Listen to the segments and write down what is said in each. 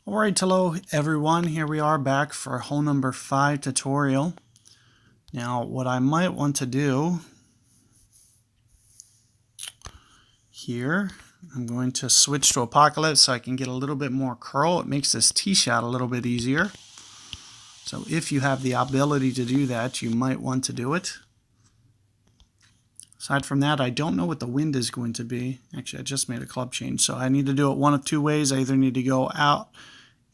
Alright, hello everyone. Here we are back for hole number 5 tutorial. Now what I might want to do here, I'm going to switch to Apocalypse so I can get a little bit more curl. It makes this tee shot a little bit easier. So if you have the ability to do that, you might want to do it. Aside from that, I don't know what the wind is going to be. Actually, I just made a club change, so I need to do it one of two ways. I either need to go out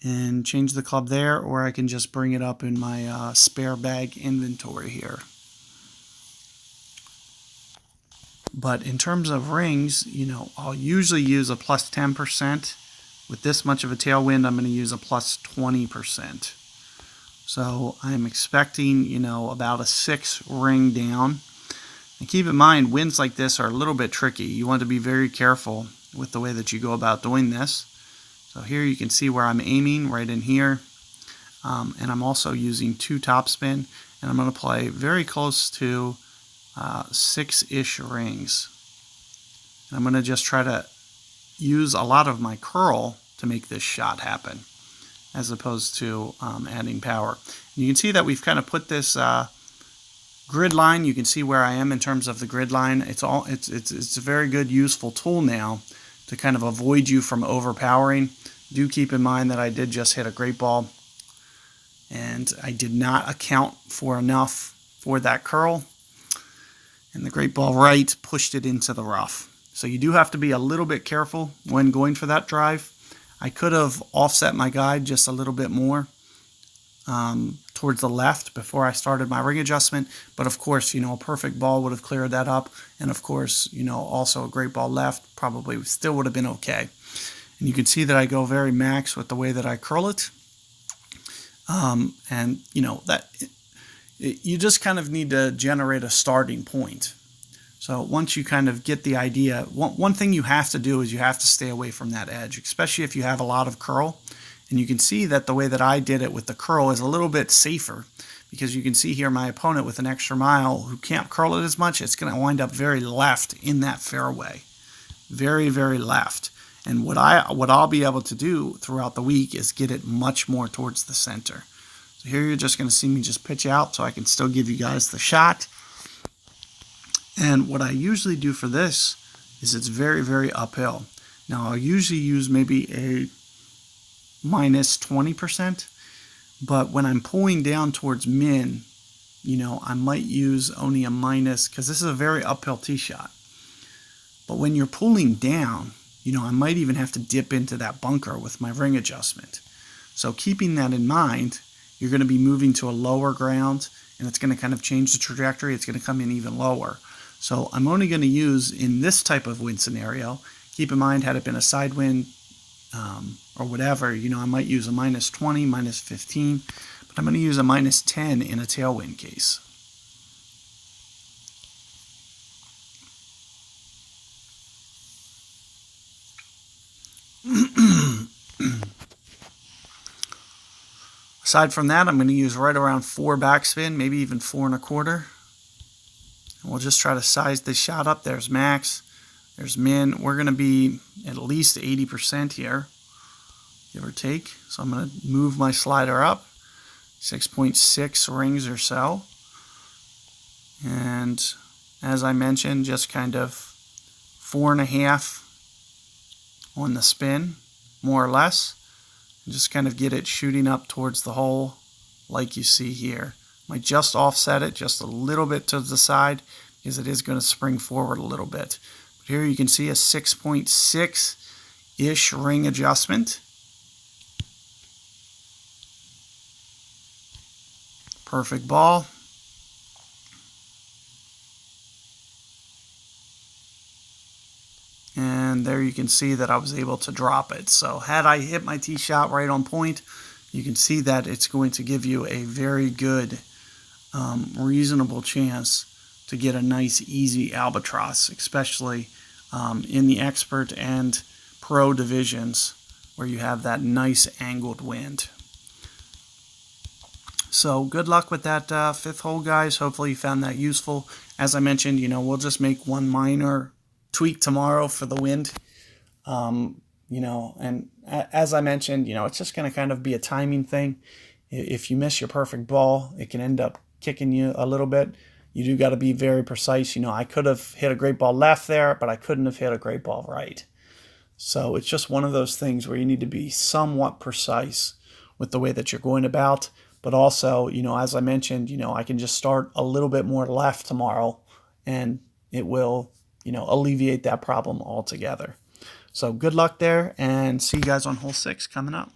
and change the club there, or I can just bring it up in my spare bag inventory here. But in terms of rings, I'll usually use a plus 10%. With this much of a tailwind, I'm going to use a plus 20%. So I'm expecting, about a 6 ring down. And keep in mind, winds like this are a little bit tricky. You want to be very careful with the way that you go about doing this. So here you can see where I'm aiming, right in here. And I'm also using 2 topspin. And I'm going to play very close to 6-ish rings. And I'm going to just try to use a lot of my curl to make this shot happen, as opposed to adding power. And you can see that we've kind of put this grid line. You can see where I am in terms of the grid line. It's a very good, useful tool now to kind of avoid you from overpowering. Do keep in mind that I did just hit a great ball, and I did not account for enough for that curl. And the great ball right pushed it into the rough. So you do have to be a little bit careful when going for that drive. I could have offset my guide just a little bit more towards the left before I started my ring adjustment. But of course, a perfect ball would have cleared that up. And of course, also a great ball left probably still would have been okay. And you can see that I go very max with the way that I curl it. You just kind of need to generate a starting point. So once you kind of get the idea, one thing you have to do is you have to stay away from that edge, especially if you have a lot of curl. And you can see that the way that I did it with the curl is a little bit safer, because you can see here my opponent with an extra mile who can't curl it as much, it's going to wind up very left in that fairway. Very, very left. And what I'll be able to do throughout the week is get it much more towards the center. So here you're just going to see me just pitch out so I can still give you guys the shot. And what I usually do for this is it's very, very uphill. Now I'll usually use maybe a minus 20%, but when I'm pulling down towards min, I might use only a minus, because this is a very uphill tee shot. But when you're pulling down, I might even have to dip into that bunker with my ring adjustment. So keeping that in mind, you're going to be moving to a lower ground, and it's going to kind of change the trajectory. It's going to come in even lower. So I'm only going to use, in this type of wind scenario, keep in mind, had it been a side wind or whatever, I might use a minus 20, minus 15, but I'm going to use a minus 10 in a tailwind case. Aside from that, I'm going to use right around 4 backspin, maybe even 4 1/4. And we'll just try to size this shot up. There's max, there's min. We're going to be at least 80% here, give or take. So I'm going to move my slider up 6.6 rings or so. And as I mentioned, just kind of 4.5 on the spin, more or less. And just kind of get it shooting up towards the hole like you see here. Might just offset it just a little bit to the side, because it is going to spring forward a little bit. But here you can see a 6.6-ish ring adjustment. Perfect ball. And there you can see that I was able to drop it. So had I hit my tee shot right on point, you can see that it's going to give you a very good, reasonable chance to get a nice, easy albatross, especially in the expert and pro divisions where you have that nice angled wind. So good luck with that 5th hole, guys. Hopefully you found that useful. As I mentioned, we'll just make one minor tweak tomorrow for the wind. and as I mentioned, it's just going to kind of be a timing thing. If you miss your perfect ball, it can end up kicking you a little bit. You do got to be very precise. I could have hit a great ball left there, but I couldn't have hit a great ball right. So it's just one of those things where you need to be somewhat precise with the way that you're going about. But also, as I mentioned, I can just start a little bit more left tomorrow, and it will, alleviate that problem altogether. So good luck there, and see you guys on hole 6 coming up.